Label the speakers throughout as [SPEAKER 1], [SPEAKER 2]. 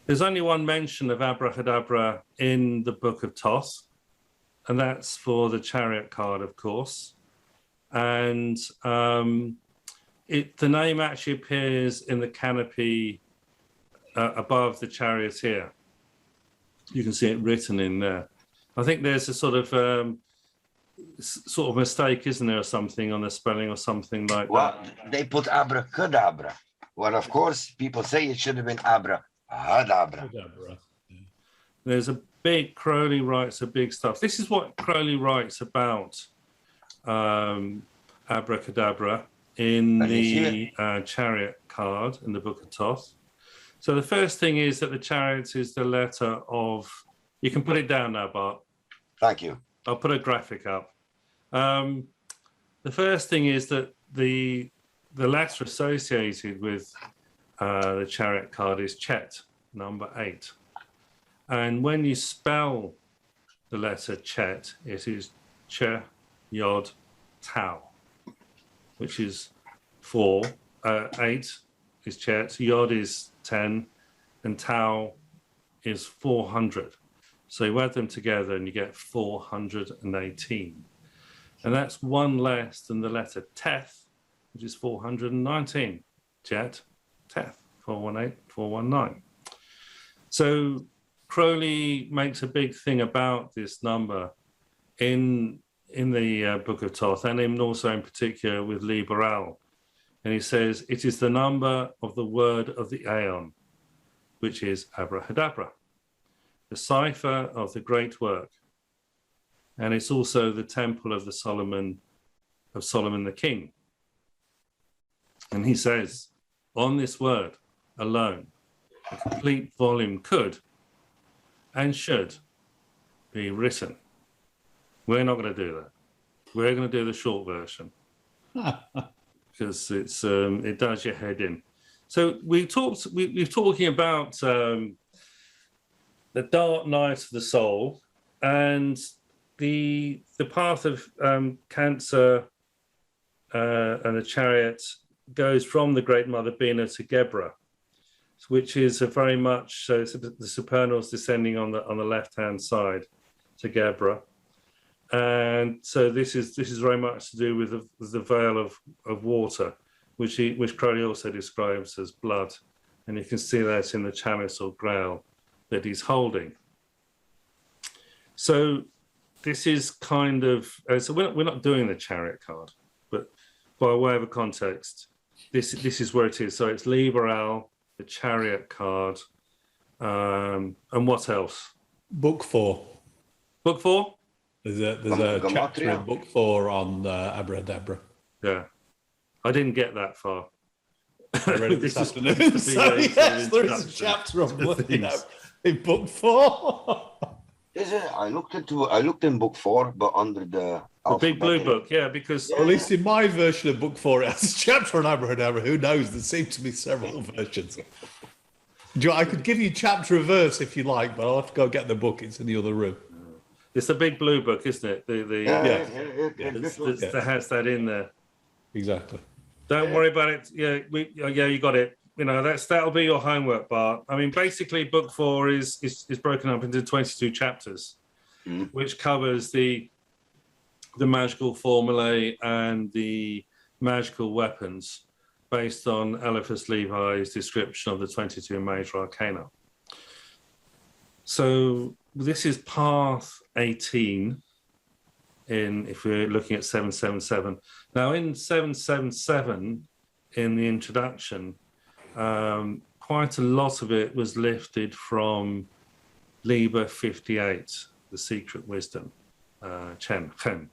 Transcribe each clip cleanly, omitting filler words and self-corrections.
[SPEAKER 1] There's only one mention of Abrahadabra in the Book of Thoth, and that's for the Chariot card, of course. And the name actually appears in the canopy above the Chariot here. You can see it written in there. I think there's a sort of mistake, isn't there, or something on the spelling or something like
[SPEAKER 2] well,
[SPEAKER 1] that?
[SPEAKER 2] They put abracadabra. Well, of course, people say it should have been Abrahadabra.
[SPEAKER 1] There's a big, Crowley writes a big stuff. This is what Crowley writes about Abracadabra in the Chariot card in the Book of Thoth. So the first thing is that the Chariot is the letter of, you can put it down now, Bart.
[SPEAKER 2] Thank you.
[SPEAKER 1] I'll put a graphic up. The first thing is that the letter associated with the Chariot card is Cheth, number 8. And when you spell the letter Cheth, it is ChYTh, which is 4. 8 is Cheth, Yod is 10, and Tau is 400. So you add them together and you get 418. And that's one less than the letter Teth, which is 419. Cheth, Teth, 418, 419. So Crowley makes a big thing about this number in the Book of Thoth, and also in particular with Liber. And he says, it is the number of the word of the Aeon, which is Abrahadabra, the cipher of the great work. And it's also the temple of Solomon the king. And he says, on this word alone, a complete volume could and should be written. We're not going to do that. We're going to do the short version because it does your head in. So we're talking about the dark night of the soul and the path of Cancer and the Chariot goes from the Great Mother Bina to Gebrah, which is a very much so the Supernals descending on the left hand side to Gebrah. And so this is very much to do with the veil of water, which Crowley also describes as blood, and you can see that in the chalice or grail that he's holding. So this is kind of so we're not doing the Chariot card, but by way of a context, this is where it is. So it's Liber, the Chariot card, and what else?
[SPEAKER 3] Book 4.
[SPEAKER 1] Book 4.
[SPEAKER 3] There's a chapter in Book 4 on Abrahadabra.
[SPEAKER 1] Yeah, I didn't get that far.
[SPEAKER 3] I read it this afternoon. So yes, there is a chapter on in Book 4.
[SPEAKER 2] Is it? I looked in Book 4, but under the
[SPEAKER 1] big blue book, yeah, because
[SPEAKER 3] at least in my version of Book 4, it has a chapter on Abrahadabra. Who knows? There seem to be several versions. I could give you chapter or verse if you like, but I'll have to go get the book. It's in the other room.
[SPEAKER 1] It's a big blue book, isn't it? That has that in there.
[SPEAKER 3] Exactly.
[SPEAKER 1] Don't worry about it. Yeah, you got it. You know, that'll be your homework, Bart. I mean, basically, Book 4 is broken up into 22 chapters, which covers the magical formulae and the magical weapons based on Eliphas Levi's description of the 22 Major Arcana. So this is path 18 if we're looking at 777. Now in 777, in the introduction, quite a lot of it was lifted from Liber 58, the secret wisdom, Chen. Chen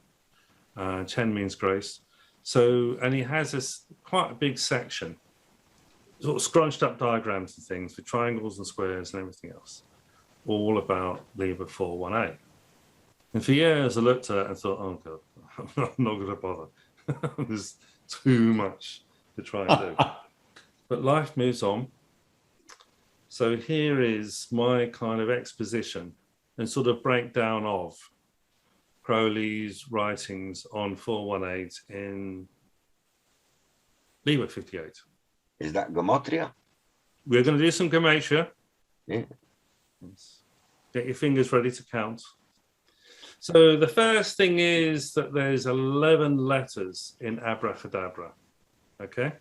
[SPEAKER 1] means grace. So, and he has quite a big section, sort of scrunched up diagrams and things with triangles and squares and everything else, all about Liber 418. And for years I looked at it and thought, oh God, I'm not going to bother. There's too much to try and do. But life moves on. So here is my kind of exposition and sort of breakdown of Crowley's writings on 418 in Liber 58.
[SPEAKER 2] Is that Gematria?
[SPEAKER 1] We're going to do some Gematria.
[SPEAKER 2] Yeah.
[SPEAKER 1] Get your fingers ready to count. So the first thing is that there's 11 letters in Abrahadabra. Okay?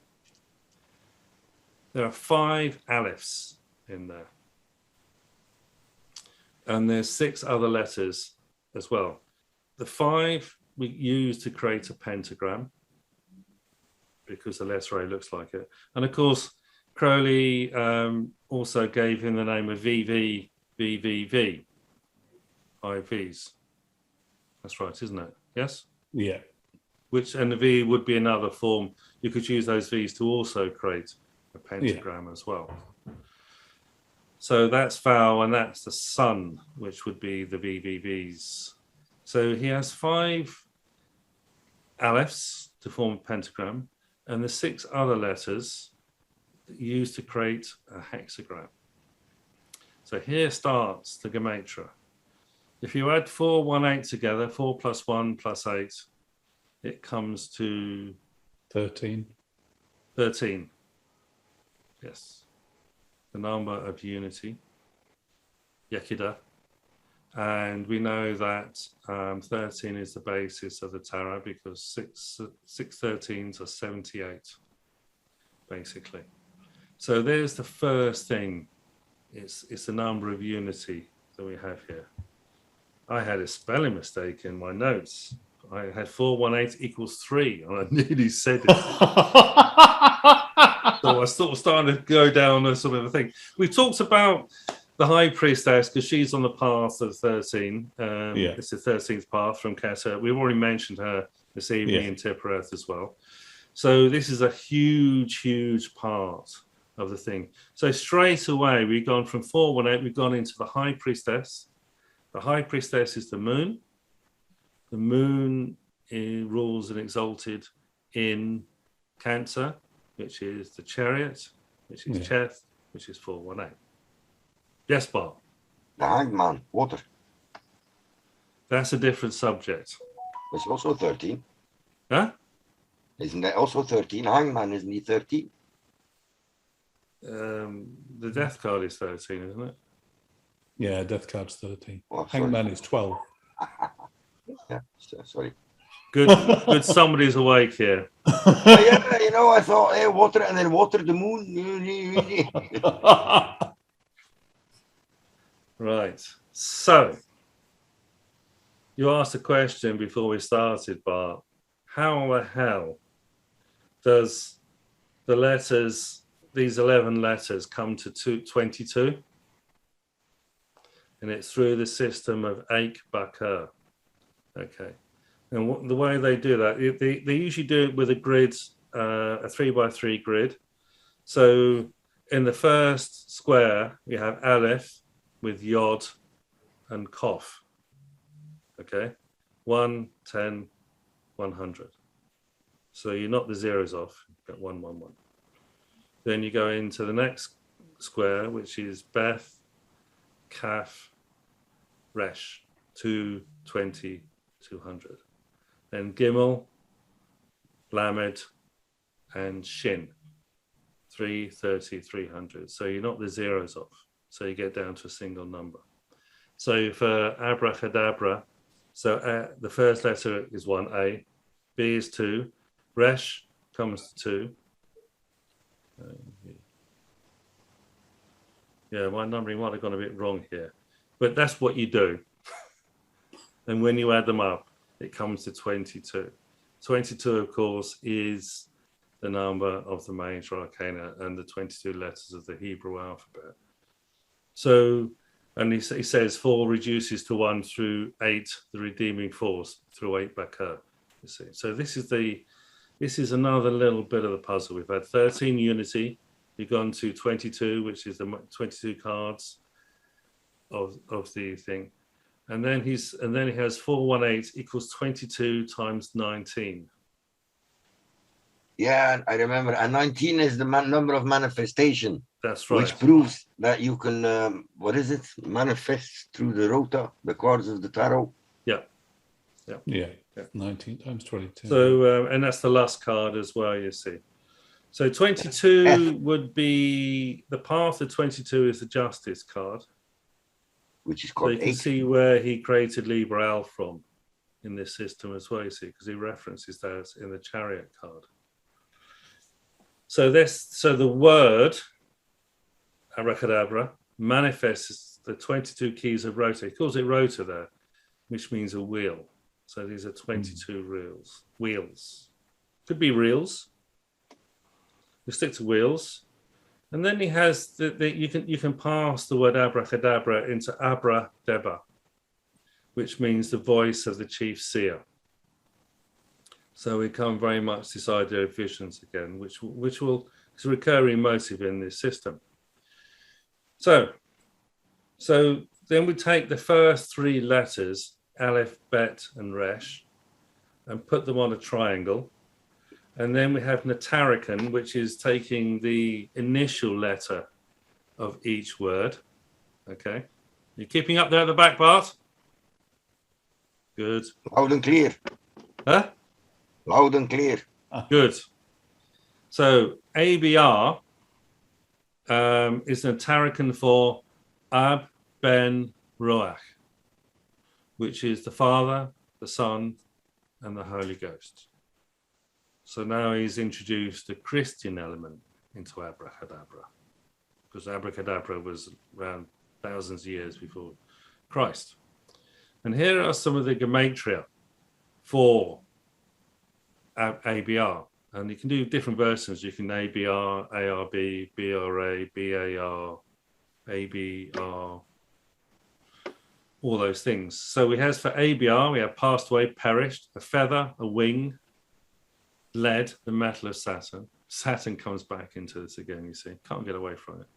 [SPEAKER 1] There are 5 Alephs in there. And there's 6 other letters as well. The 5 we use to create a pentagram because the letter A looks like it. And of course, Crowley also gave him the name of V.V.V.V.V, IVs. That's right, isn't it? Yes?
[SPEAKER 3] Yeah.
[SPEAKER 1] And the V would be another form. You could use those V's to also create a pentagram as well. So that's Val, and that's the sun, which would be the V.V.V.s. So he has 5 Alephs to form a pentagram, and the 6 other letters used to create a hexagram. So here starts the Gematria. If you add 4, 1, 8 together, 4 plus 1 plus 8, it comes to
[SPEAKER 3] 13.
[SPEAKER 1] 13. Yes. The number of unity, Yekida. And we know that 13 is the basis of the Tarot because 6 13s are 78, basically. So there's the first thing. It's the number of unity that we have here. I had a spelling mistake in my notes. I had 418 equals 3, and I nearly said it. So I sort of started to go down a sort of a thing. We talked about the High Priestess because she's on the path of 13. It's the 13th path from Cheth. We've already mentioned her this evening in Tippereth as well. So this is a huge, huge part of the thing. So straight away, we've gone from 418, we've gone into the High Priestess. The High Priestess is the moon. The moon rules and exalted in Cancer, which is the Chariot, which is Cheth, which is 418. Yes, Bob?
[SPEAKER 2] The Hangman, water.
[SPEAKER 1] That's a different subject.
[SPEAKER 2] It's also 13.
[SPEAKER 1] Huh?
[SPEAKER 2] Isn't that also 13? Hangman, isn't he 13?
[SPEAKER 1] The death card is 13, isn't it?
[SPEAKER 3] Yeah, death card's 13.
[SPEAKER 2] Oh,
[SPEAKER 3] Hangman is 12.
[SPEAKER 2] Yeah, sorry.
[SPEAKER 1] Good. Somebody's awake here.
[SPEAKER 2] Yeah, you know, I thought, hey, water, and then water the moon.
[SPEAKER 1] Right. So, you asked a question before we started, Bart. How the hell does the letters, these 11 letters, come to 22? And it's through the system of ABYR. Okay. And the way they do that, they usually do it with a grid, a 3x3 grid. So in the first square, we have Aleph with Yod and Kof. Okay. 1, 10, 100. So you knock the zeros off, you get 1, 1, 1. Then you go into the next square, which is Beth, Kaf, Resh, 2, 20, 200. Then Gimel, Lamed, and Shin, 3, 30, 300. So you knock the zeros off. So you get down to a single number. So for Abrahadabra, so the first letter is 1A, B is 2, Resh comes to 2. Yeah, my numbering might have gone a bit wrong here, but that's what you do. And when you add them up, it comes to 22. 22, of course, is the number of the Major Arcana and the 22 letters of the Hebrew alphabet. So, and he says 4 reduces to 1 through 8, the redeeming force through ABYR. You see, so this is another little bit of the puzzle. We've had 13 unity. We've gone to 22, which is the 22 cards of the thing. And then he has 418 equals 22 times 19.
[SPEAKER 2] Yeah, I remember. And 19 is the number of manifestation.
[SPEAKER 1] That's right.
[SPEAKER 2] Which proves that you can, manifest through the ROTA, the cards of the tarot.
[SPEAKER 3] Yeah. 19 times 22.
[SPEAKER 1] So, and that's the last card as well, you see. So 22 would be the path of 22 is the Justice card.
[SPEAKER 2] Which is
[SPEAKER 1] So
[SPEAKER 2] called
[SPEAKER 1] you can
[SPEAKER 2] 8.
[SPEAKER 1] see where he created Liber ALP from in this system as well, you see, because he references that in the Chariot card. So the word Abrahadabra manifests the 22 keys of ROTA. He calls it ROTA there, which means a wheel. So these are 22 wheels. Could be reels. We stick to wheels. And then he has you can pass the word Abrahadabra into Abrah Debar, which means the voice of the chief seer. So we come very much this idea of visions again, which is a recurring motive in this system. So then we take the first 3 letters, Aleph, Bet, and Resh, and put them on a triangle. And then we have Notarikon, which is taking the initial letter of each word. Okay. You keeping up there at the back, Bart? Good.
[SPEAKER 2] Loud and clear.
[SPEAKER 1] Huh?
[SPEAKER 2] Loud and clear.
[SPEAKER 1] Good. So ABR is Notarikon for Ab Ben Roach, which is the Father, the Son, and the Holy Ghost. So now he's introduced a Christian element into Abrahadabra, because Abrahadabra was around thousands of years before Christ. And here are some of the Gematria for ABR. And you can do different versions. You can ABR, ARB, BRA, BAR, ABR, all those things. So we have for ABR, we have passed away, perished, a feather, a wing, lead, the metal of Saturn. Saturn comes back into this again, you see. Can't get away from it.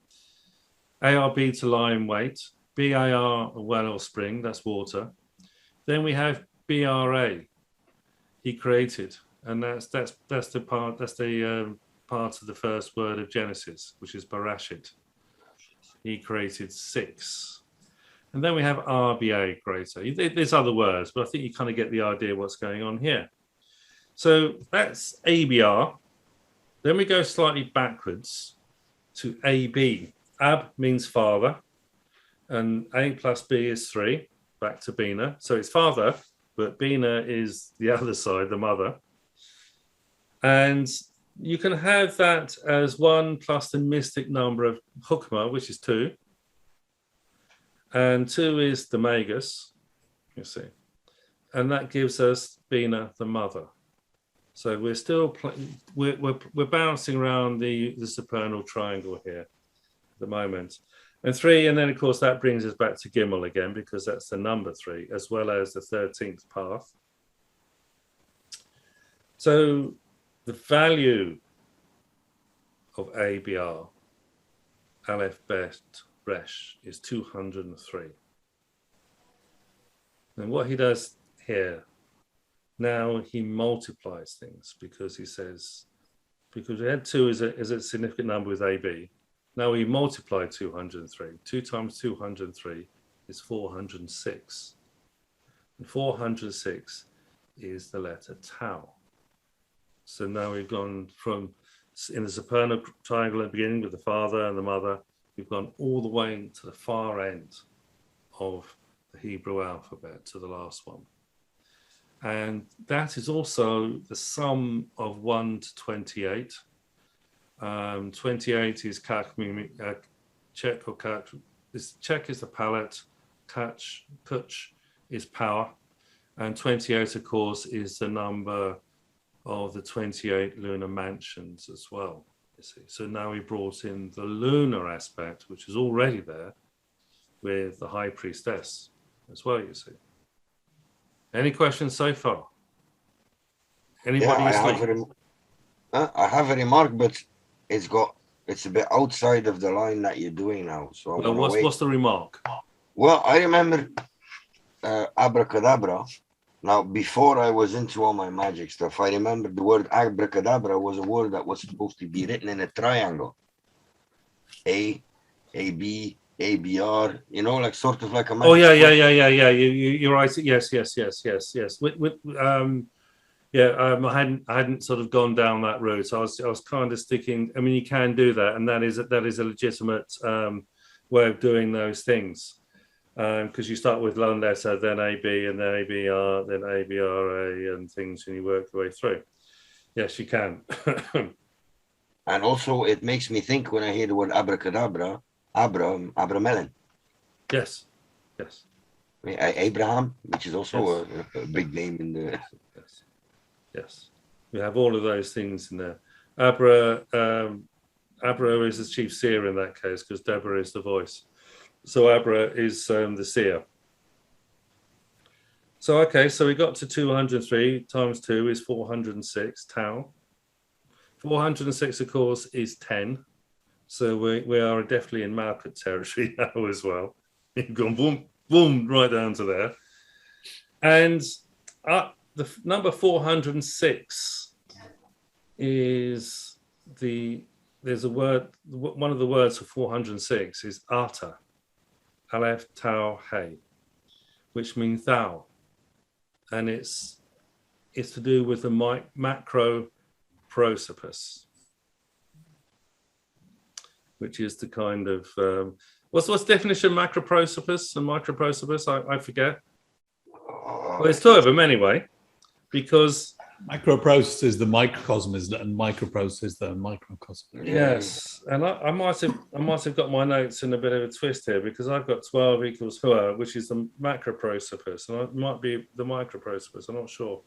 [SPEAKER 1] ARB to lion weight. BAR, a well or spring, that's water. Then we have BRA, he created. And that's the part of the first word of Genesis, which is BRAShYTh. He created 6. And then we have RBA greater. There's other words, but I think you kind of get the idea what's going on here. So that's ABR. Then we go slightly backwards to AB. Ab means father, and A plus B is 3, back to Bina. So it's father, but Bina is the other side, the mother. And you can have that as 1 plus the mystic number of Hukmah, which is 2. And 2 is the Magus, you see. And that gives us Bina, the mother. So we're still we're bouncing around the Supernal Triangle here at the moment. And 3, and then of course that brings us back to Gimel again, because that's the number 3, as well as the 13th path. So the value of ABR, Aleph, Bet, Resh, is 203. And what he does here, now he multiplies things, because he says, because we had 2 is a significant number with AB. Now we multiply 203. 2 times 203 is 406. And 406 is the letter Tau. So now we've gone from, in the Supernal Triangle at the beginning with the father and the mother, we've gone all the way to the far end of the Hebrew alphabet, to the last one. And that is also the sum of 1 to 28. 28 is Chek or Kach. Chek is the palette, Kuch is power, and 28, of course, is the number of the 28 lunar mansions as well, you see. So now we brought in the lunar aspect, which is already there with the High Priestess as well, you see. Any questions so far? Anybody asleep?
[SPEAKER 2] I have a remark, but it's a bit outside of the line that you're doing now. So
[SPEAKER 1] what's the remark?
[SPEAKER 2] Well, I remember Abracadabra. Now, before I was into all my magic stuff, I remember the word Abracadabra was a word that was supposed to be written in a triangle. A, AB, ABR, you know, like sort of like a magic.
[SPEAKER 1] Oh, yeah. You're right. Yes. Yeah, I hadn't sort of gone down that route. So I was kind of sticking. I mean, you can do that, and that is a legitimate way of doing those things, because you start with one letter, then AB, and then ABR, then ABRA, and things, and you work your way through. Yes, you can.
[SPEAKER 2] And also, it makes me think when I hear the word abracadabra, Abramelin.
[SPEAKER 1] Yes, yes.
[SPEAKER 2] Abraham, which is also
[SPEAKER 1] Yes.
[SPEAKER 2] a big name in the.
[SPEAKER 1] Yes. Yes, we have all of those things in there. Abrah is the chief seer in that case, because Debar is the voice. So Abrah is the seer. So okay, so we got to 203 times 2 is 406 tau. 406, of course, is 10. So we are definitely in market territory now as well. You've gone boom, boom, right down to there. And the number 406 is there's a word, one of the words for 406 is Ata, Aleph Tau Hey, which means thou. And it's to do with the macro prosopis, which is the kind of, what's the definition of macro prosopis and micro prosopis? I forget. Well, there's two of them anyway, because
[SPEAKER 3] Macroprocess is the microcosm, isn't it? And microprocess is the microcosm.
[SPEAKER 1] yes, and I might have got my notes in a bit of a twist here, because I've got 12 equals hua, which is the macroprosopis, and it might be the microprosopis. I'm not sure.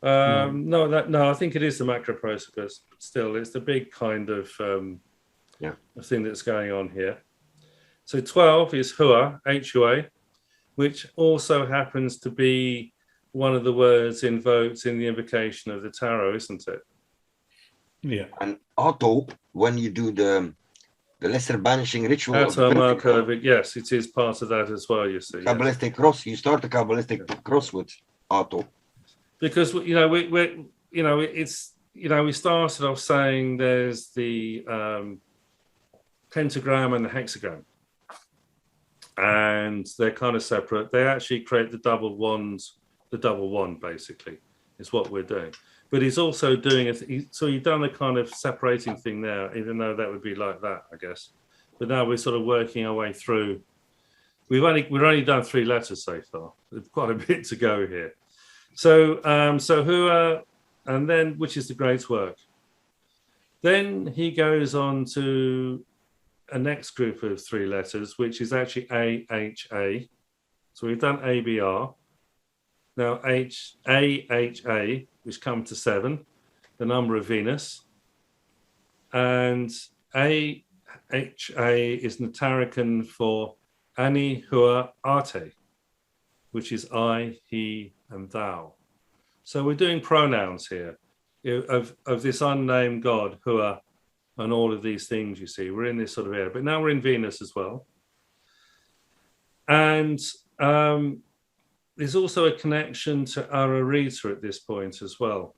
[SPEAKER 1] No, I think it is the macroprosopis. Still, it's the big kind of thing that's going on here. So 12 is hua, H-U-A, which also happens to be one of the words invoked in the invocation of the tarot, isn't it?
[SPEAKER 3] Yeah.
[SPEAKER 2] And auto, when you do the lesser banishing ritual of the
[SPEAKER 1] Pentagram, yes, it is part of that as well, you see.
[SPEAKER 2] Kabbalistic cross, you start the Kabbalistic cross with auto.
[SPEAKER 1] Because, we started off saying there's the pentagram and the hexagram. And they're kind of separate. They actually create the double one, basically, is what we're doing. But he's also doing it. So you've done the kind of separating thing there, even though that would be like that, I guess. But now we're sort of working our way through. We've only done 3 letters so far. There's quite a bit to go here. So hua, and then, which is the great work. Then he goes on to a next group of 3 letters, which is actually AHA. So we've done ABR. Now AHA, which come to 7, the number of Venus. And AHA is Notarikon for Ani Hua Arte, which is I, he, and thou. So we're doing pronouns here of this unnamed God, Hua, and all of these things, you see. We're in this sort of area. But now we're in Venus as well. And there's also a connection to Ararita at this point as well,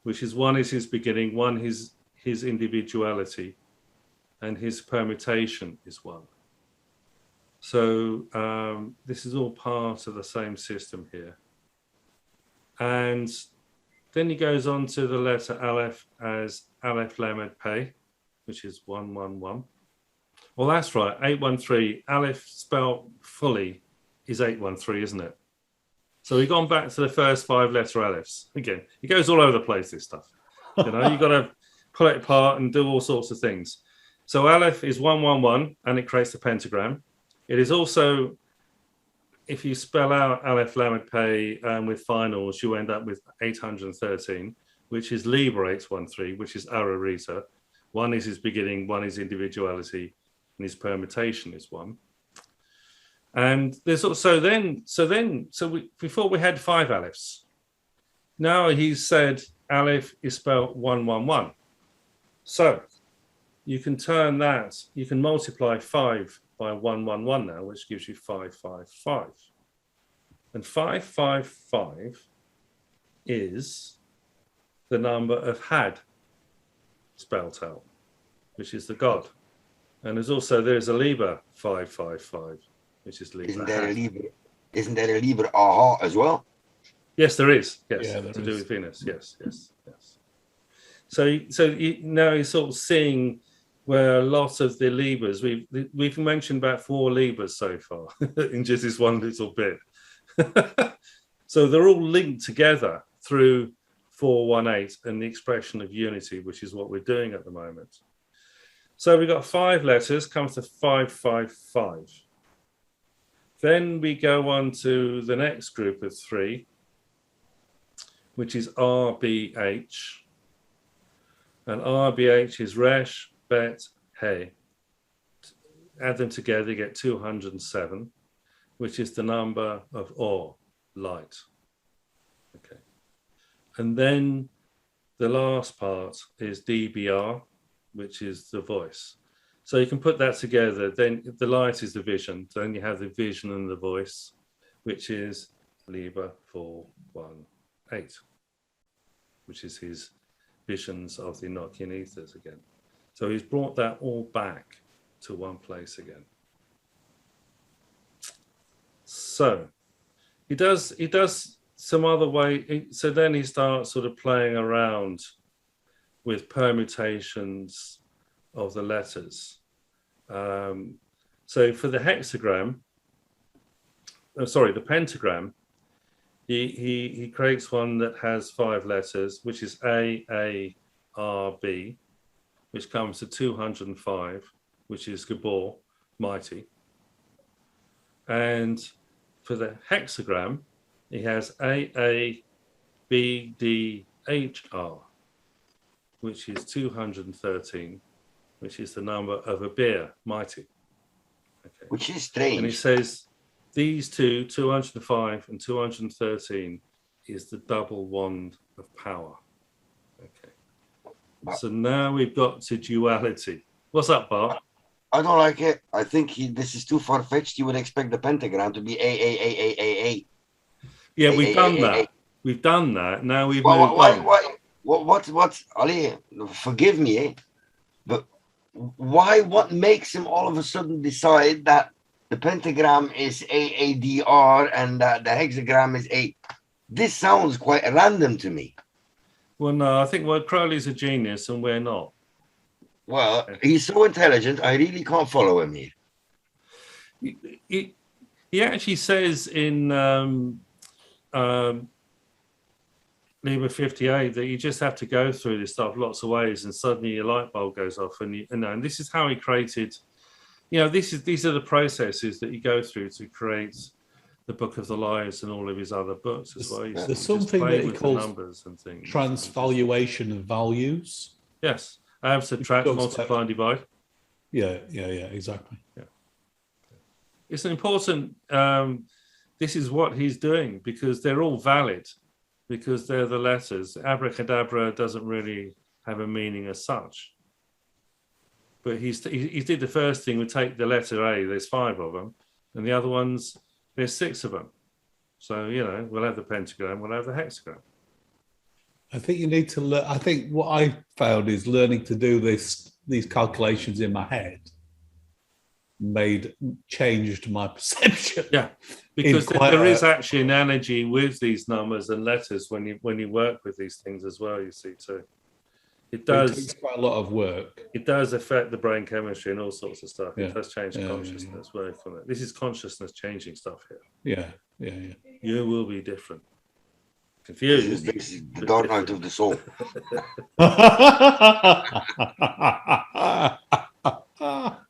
[SPEAKER 1] which is one is his beginning, one his individuality, and his permutation is 1. So this is all part of the same system here. And then he goes on to the letter Aleph as Aleph Lamed Pei, which is 111. Well, that's right, 813. Aleph spelled fully is 813, isn't it? So we've gone back to the first 5 letter Alephs. Again, it goes all over the place, this stuff. You've got to pull it apart and do all sorts of things. So Aleph is 111, and it creates the pentagram. It is also, if you spell out Aleph Lamed Pei with finals, you end up with 813, which is Liber 813, which is Ararita. 1 is his beginning, 1 is individuality, and his permutation is 1. And there's also before we had 5 Alephs. Now he's said Aleph is spelled 111. So you can turn that, you can multiply 5 by 111 now, which gives you 555. And 555 is the number of Had spelt out, which is the God. And there's a Liber 555, which is Liber.
[SPEAKER 2] Isn't there a Liber aha as well?
[SPEAKER 1] Yes, there is. Yes,
[SPEAKER 3] Yeah, there
[SPEAKER 1] to do
[SPEAKER 3] is.
[SPEAKER 1] with Venus. Yes. So now you're sort of seeing where a lot of the Libers, we've mentioned about 4 Libers so far in just this one little bit. So they're all linked together through 418 and the expression of unity, which is what we're doing at the moment. So we've got 5 letters, comes to 555. Then we go on to the next group of 3, which is RBH. And RBH is Resh, Bet, He. Add them together, you get 207, which is the number of Or, light. Okay. And then the last part is DBR, which is the voice. So you can put that together. Then the light is the vision. Then you have the vision and the voice, which is Liber 418, which is his visions of the Enochian ethers again. So he's brought that all back to one place again. So he does some other way. So then he starts sort of playing around with permutations of the letters. So for the hexagram, the pentagram, he creates one that has 5 letters, which is AARB, which comes to 205, which is Debar, Mighty. And for the hexagram, he has AABDHR, which is 213, which is the number of ABYR Mighty. Okay.
[SPEAKER 2] Which is strange.
[SPEAKER 1] And he says these two, 205 and 213, is the double wand of power. Okay. So now we've got to duality. What's up, Bart?
[SPEAKER 2] I don't like it. I think this is too far-fetched. You would expect the pentagram to be A.
[SPEAKER 1] Yeah, we've done that. We've done that. Now we've moved on.
[SPEAKER 2] What, Ali, forgive me, but why, what makes him all of a sudden decide that the pentagram is AADR and the hexagram is A? This sounds quite random to me.
[SPEAKER 1] Well, no, I think Crowley's a genius and we're not.
[SPEAKER 2] Well, he's so intelligent, I really can't follow him here.
[SPEAKER 1] He actually says in Liber 58 that you just have to go through this stuff lots of ways and suddenly your light bulb goes off. And this is how he created, these are the processes that you go through to create the Book of the Lives and all of his other books as well.
[SPEAKER 3] There's something that he calls numbers and things. Transvaluation of values.
[SPEAKER 1] Yes. Subtract, multiply, and divide.
[SPEAKER 3] Yeah, exactly.
[SPEAKER 1] Yeah. It's an important, this is what he's doing because they're all valid, because they're the letters. Abrahadabra doesn't really have a meaning as such. But he did the first thing, we take the letter A, there's 5 of them, and the other ones, there's 6 of them. So, we'll have the pentagram, we'll have the hexagram.
[SPEAKER 3] I think you need to learn. I think what I found is learning to do these calculations in my head changed my perception.
[SPEAKER 1] Yeah, because there is actually an energy with these numbers and letters when you work with these things as well. You see too, it takes
[SPEAKER 3] quite a lot of work.
[SPEAKER 1] It does affect the brain chemistry and all sorts of stuff.
[SPEAKER 3] Yeah.
[SPEAKER 1] It does change consciousness. Work on it. This is consciousness changing stuff here.
[SPEAKER 3] Yeah.
[SPEAKER 1] You will be different. Confused.
[SPEAKER 2] This is the dark night of the soul.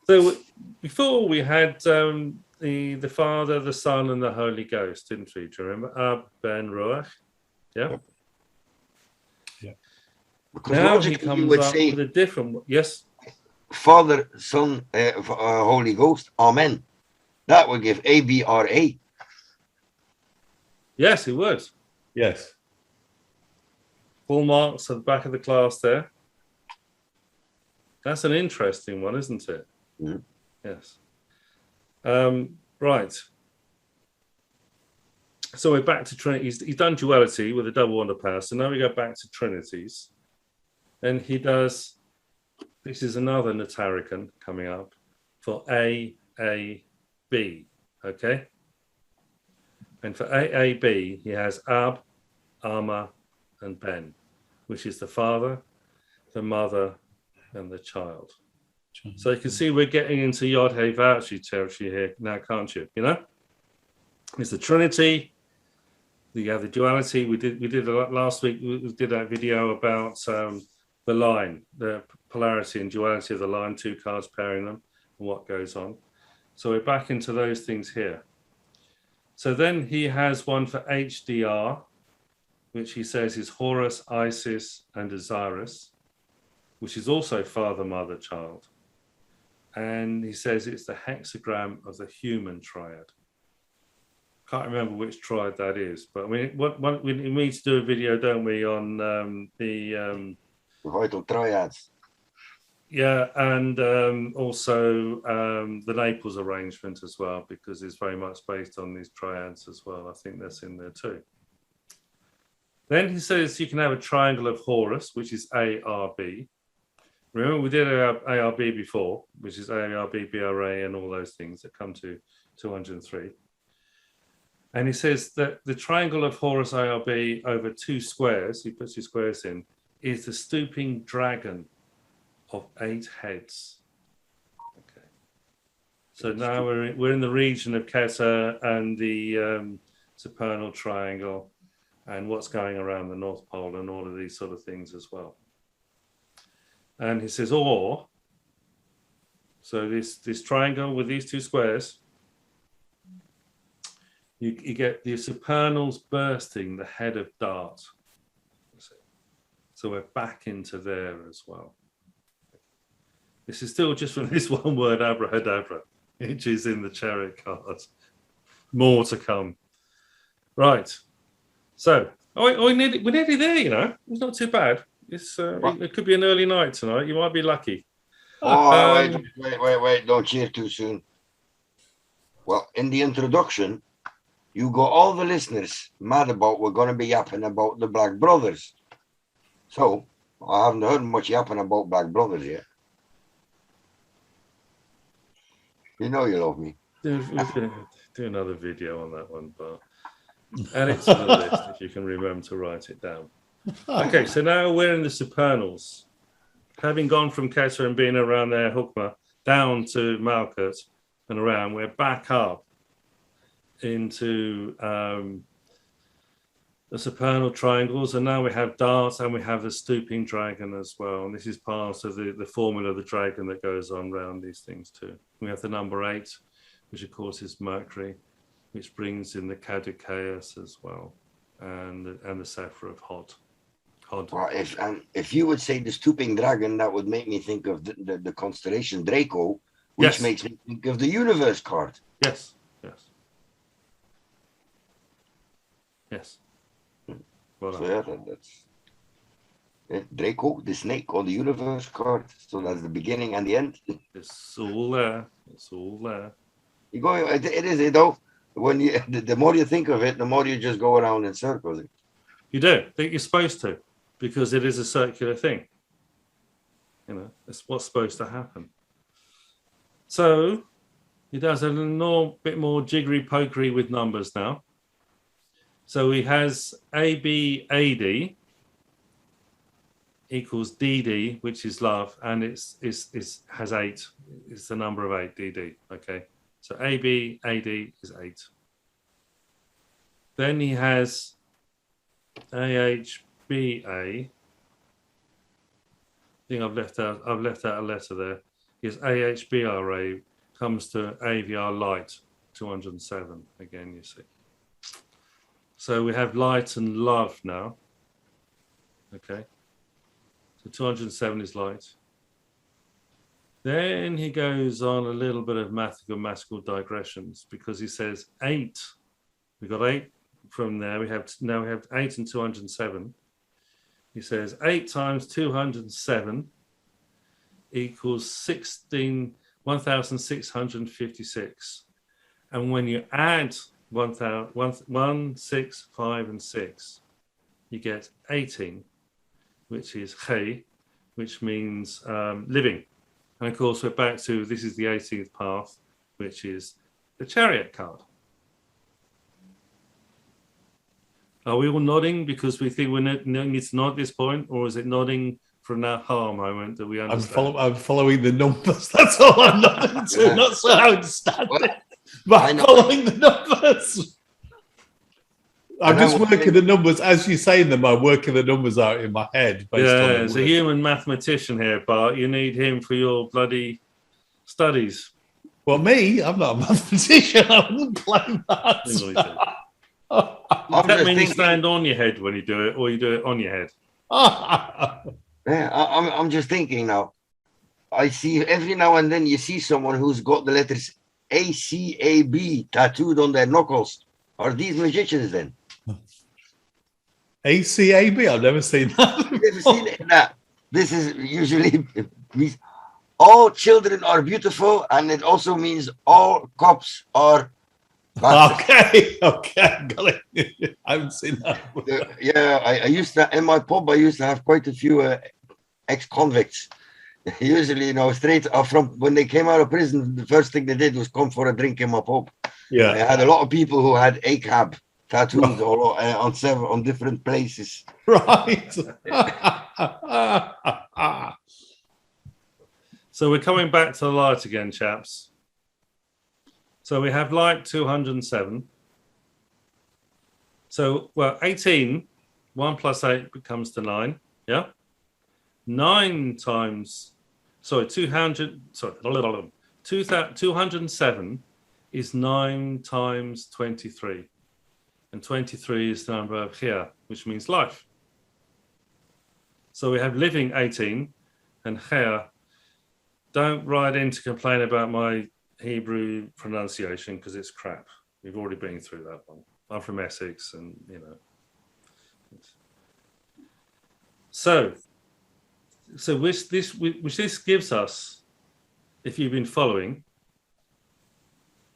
[SPEAKER 1] So before we had the Father, the Son, and the Holy Ghost, didn't we? Do you remember? Ab, Ben, Ruach. Yeah.
[SPEAKER 3] Yeah.
[SPEAKER 2] Because
[SPEAKER 1] now he
[SPEAKER 2] logically
[SPEAKER 1] comes
[SPEAKER 2] you would
[SPEAKER 1] up
[SPEAKER 2] say,
[SPEAKER 1] with a different. Yes.
[SPEAKER 2] Father, Son, Holy Ghost. Amen. That would give ABRA.
[SPEAKER 1] Yes, it would.
[SPEAKER 3] Yes.
[SPEAKER 1] Full marks at the back of the class there. That's an interesting one, isn't it?
[SPEAKER 2] Mm.
[SPEAKER 1] Yes. Right. So we're back to Trinity. He's done duality with a double wand of power. So now we go back to Trinities. And he does, this is another Notarikon coming up for AAB. Okay? And for AAB, he has Ab, Ama, and Ben, which is the father, the mother, and the child. So you can see we're getting into Yod-Heh Vav territory here now, can't you? You know, it's the Trinity. You have the duality. We did a lot last week. We did that video about the line, the polarity and duality of the line, two cards pairing them, and what goes on. So we're back into those things here. So then he has one for HDR, which he says is Horus, Isis, and Osiris, which is also father, mother, child. And he says it's the hexagram of the human triad. Can't remember which triad that is, but we need to do a video, don't we, on the
[SPEAKER 2] vital triads.
[SPEAKER 1] Yeah, and also the Naples arrangement as well, because it's very much based on these triads as well. I think that's in there too. Then he says you can have a triangle of Horus, which is ARB. Remember, we did ARB before, which is ARB, BRA, and all those things that come to 203. And he says that the triangle of Horus ARB over two squares, he puts two squares in, is the stooping dragon of 8 heads. Okay. So now we're in the region of Keter and the Supernal Triangle and what's going around the North Pole and all of these sort of things as well. And he says, or, so this triangle with these two squares, you get the Supernals bursting the head of Dart. So we're back into there as well. This is still just from this one word, Abrahadabra, which is in the Chariot card. More to come. Right. So, we're nearly there, you know. It's not too bad. It could be an early night tonight. You might be lucky.
[SPEAKER 2] Oh, wait. Don't cheer too soon. Well, in the introduction, you got all the listeners mad about we're going to be yapping about the Black Brothers. So, I haven't heard much yapping about Black Brothers yet. You know you love me.
[SPEAKER 1] Do another video on that one, but add it to the list if you can remember to write it down. Okay, so now we're in the Supernals. Having gone from Keter and being around there, Hukma, down to Malkut and around, we're back up into the Supernal Triangles, and now we have Dart and we have the stooping dragon as well. And this is part of the formula of the dragon that goes on around these things too. We have the number 8, which of course is Mercury, which brings in the Caduceus as well, and the Sephir of Hod.
[SPEAKER 2] Well, if you would say the stooping dragon, that would make me think of the constellation Draco, which makes me think of the universe card.
[SPEAKER 1] Yes. Well,
[SPEAKER 2] so yeah, that's Draco, the snake on the universe card. So that's the beginning and the end.
[SPEAKER 1] It's all there.
[SPEAKER 2] You go. It is, you know. When you the more you think of it, the more you just go around in circles.
[SPEAKER 1] You do. I think you're supposed to, because it is a circular thing. You know, it's what's supposed to happen. So he does a little bit more jiggery pokery with numbers now. So he has ABAD equals DD, which is love, and it has 8. It's the number of 8, DD. Okay, so ABAD is 8. Then he has AHBA. I think I've left out a letter there. His AHBRA comes to AVR light 207 again. You see. So we have light and love now. Okay. So 207 is light. Then he goes on a little bit of mathematical digressions, because he says 8. We got 8 from there. We have 8 and 207. He says 8 times 207 equals 1,656. And when you add 1, 6, 5, and 6, you get 18, which is Cheh, which means living. And of course, we're back to, this is the 18th path, which is the Chariot card. Are we all nodding because we think we need to nod at this point, or is it nodding from that ha moment that we understand?
[SPEAKER 3] I'm following the numbers. That's all I'm nodding to.
[SPEAKER 2] Yeah.
[SPEAKER 3] Not so I understand
[SPEAKER 2] Well,
[SPEAKER 3] it, but
[SPEAKER 2] I
[SPEAKER 3] I'm
[SPEAKER 2] know.
[SPEAKER 3] following the numbers. I'm just working the numbers as you're saying them. I'm working the numbers out in my head. Based on
[SPEAKER 1] There's a human mathematician here, Bart. You need him for your bloody studies.
[SPEAKER 3] Well, me, I'm not a mathematician. I wouldn't claim that.
[SPEAKER 1] Does that mean you stand on your head when you do it, or you do it on your head?
[SPEAKER 2] Yeah, I'm just thinking now. I see every now and then you see someone who's got the letters ACAB tattooed on their knuckles. Are these magicians then?
[SPEAKER 3] ACAB? I've never seen that.
[SPEAKER 2] You've never seen it? Nah. This is usually means all children are beautiful, and it also means all cops are bastards.
[SPEAKER 3] Okay, got it. I haven't seen that.
[SPEAKER 2] Yeah, I used to, in my pub, I used to have quite a few ex-convicts. Usually, you know, straight from when they came out of prison, the first thing they did was come for a drink in my pub.
[SPEAKER 3] Yeah.
[SPEAKER 2] I had a lot of people who had ACAB tattoos on different places.
[SPEAKER 3] Right.
[SPEAKER 1] So we're coming back to the light again, chaps. So we have light 207. So, well, 18, 1 plus 8 becomes to 9. Yeah. 9 times, sorry, 200, sorry, 207 is 9 times 23. And 23 is the number of here, which means life. So we have living 18 and here. Don't write in to complain about my Hebrew pronunciation because it's crap. We've already been through that one. I'm from Essex and, you know. So which this gives us, if you've been following,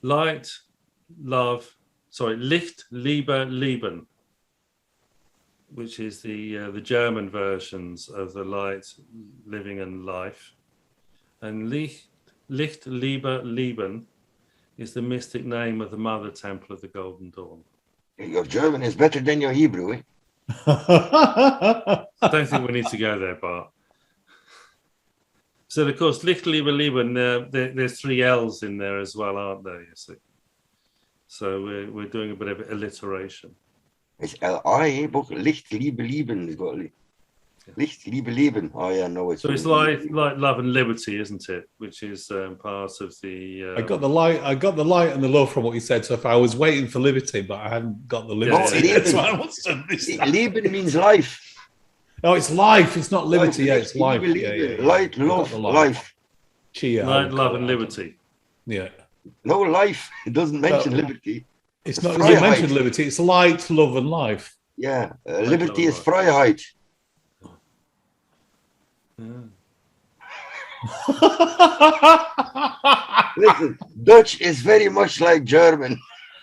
[SPEAKER 1] light, love, Licht, Liber, Leben, which is the German versions of the light, living, and life. And Licht, Liber, Leben is the mystic name of the Mother Temple of the Golden Dawn.
[SPEAKER 2] Your German is better than your Hebrew, eh?
[SPEAKER 1] I don't think we need to go there, Bart. So, of course, Licht, Liber, Leben, there's 3 L's in there as well, aren't there, you see? So we're doing a bit of alliteration.
[SPEAKER 2] It's L-I, book Licht, Liebe, Lieben. It's got Licht, Liebe, Leben. Oh, yeah, no, it's...
[SPEAKER 1] So it's like love and liberty, isn't it? Which is part of the...
[SPEAKER 3] I got the light and the love from what you said. So if I was waiting for liberty, but I hadn't got the liberty.
[SPEAKER 2] Leben means life.
[SPEAKER 3] No, it's life. It's not liberty.
[SPEAKER 2] Life,
[SPEAKER 3] yeah, it's life.
[SPEAKER 2] Yeah. Light, love, life.
[SPEAKER 1] Light, love, and liberty.
[SPEAKER 3] Yeah.
[SPEAKER 2] No life. It doesn't mention liberty.
[SPEAKER 3] It's not. It doesn't mention liberty. It's light, love, and life.
[SPEAKER 2] Yeah. Liberty is Freiheit.
[SPEAKER 1] Yeah.
[SPEAKER 2] Listen, Dutch is very much like German.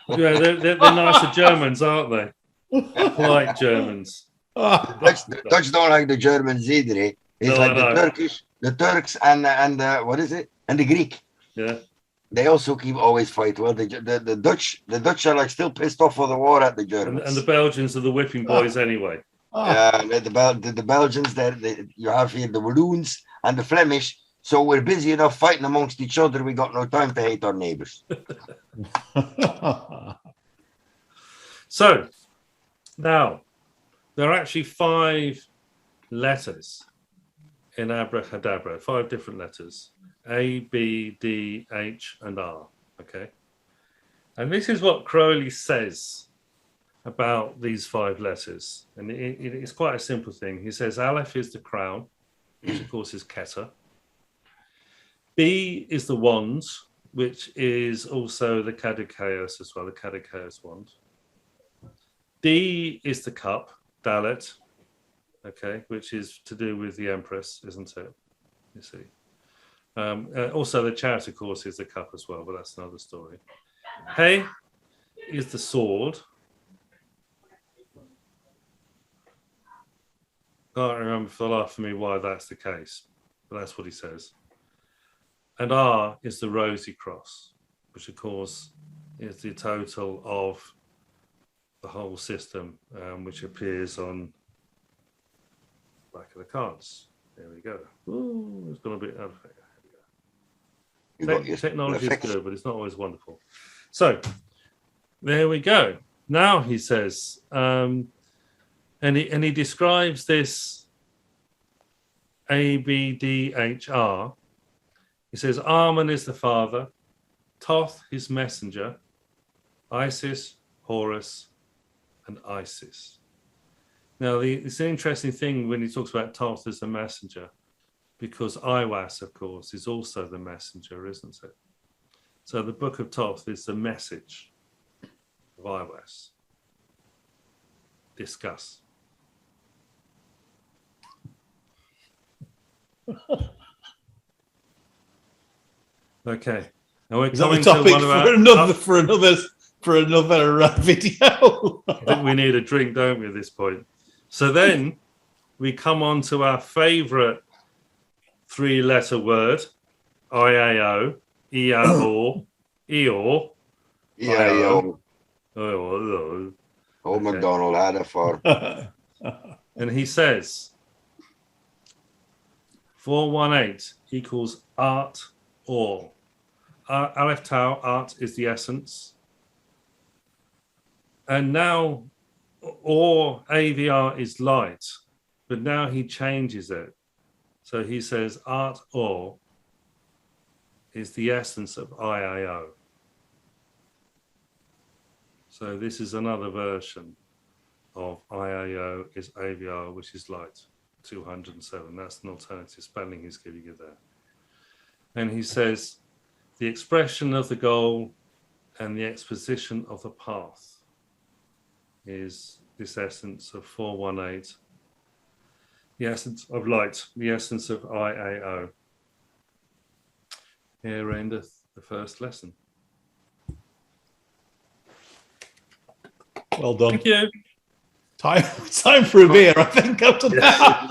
[SPEAKER 1] Yeah, they're nicer Germans, aren't they? Polite Germans.
[SPEAKER 2] The Dutch don't like the Germans either. Eh? It's like the Turks, and what is it? And the Greek.
[SPEAKER 1] Yeah.
[SPEAKER 2] They also always fight. Well, the Dutch are like still pissed off for the war at the Germans.
[SPEAKER 1] And the Belgians are the whipping boys anyway.
[SPEAKER 2] Yeah, the Belgians, you have here the Walloons and the Flemish. So we're busy enough fighting amongst each other. We got no time to hate our neighbors.
[SPEAKER 1] So now there are actually 5 letters in Abrahadabra, 5 different letters: A, B, D, H, and R. Okay, and this is what Crowley says about these 5 letters, and it's quite a simple thing. He says Aleph is the crown, which of course is Keter. B is the wand, which is also the Caduceus as well, the Caduceus wand. D is the cup, Dalet, okay, which is to do with the Empress, isn't it? You see. Also, the Chariot, of course, is the cup as well, but that's another story. Hey is the sword. Can't remember for the life of me why that's the case, but that's what he says. And R is the rosy cross, which of course is the total of the whole system, which appears on the back of the cards. There we go. Ooh, it's gone a bit out of focus.
[SPEAKER 2] You got your
[SPEAKER 1] Technology is
[SPEAKER 2] effects.
[SPEAKER 1] good, but it's not always wonderful. So there we go. Now he says, and he describes this ABDHR. He says, Armon is the father, Thoth his messenger, Isis, Horus, and Isis. Now, it's an interesting thing when he talks about Thoth as the messenger, because Iwas, of course, is also the messenger, isn't it? So the Book of Thoth is the message of Iwas. Discuss. Okay. Now we're
[SPEAKER 3] Is that the
[SPEAKER 1] coming
[SPEAKER 3] topic
[SPEAKER 1] to one of our,
[SPEAKER 3] for another video?
[SPEAKER 1] I think we need a drink, don't we, at this point? So then we come on to our favorite 3-letter word, IAO, EAO, EOR.
[SPEAKER 2] Yeah,
[SPEAKER 1] Oh,
[SPEAKER 2] Old MacDonald had a farm.
[SPEAKER 1] and he says 418 equals art or. Aleph Tau, art is the essence. And now, or AVR is light, but now he changes it. So he says art or is the essence of IAO. So this is another version of IAO is AVR, which is light, 207. That's an alternative spelling he's giving you there. And he says the expression of the goal and the exposition of the path is this essence of 418, the essence of light, the essence of IAO. Here endeth the first lesson.
[SPEAKER 3] Well done.
[SPEAKER 1] Thank you.
[SPEAKER 3] Time for a beer, I think, after that.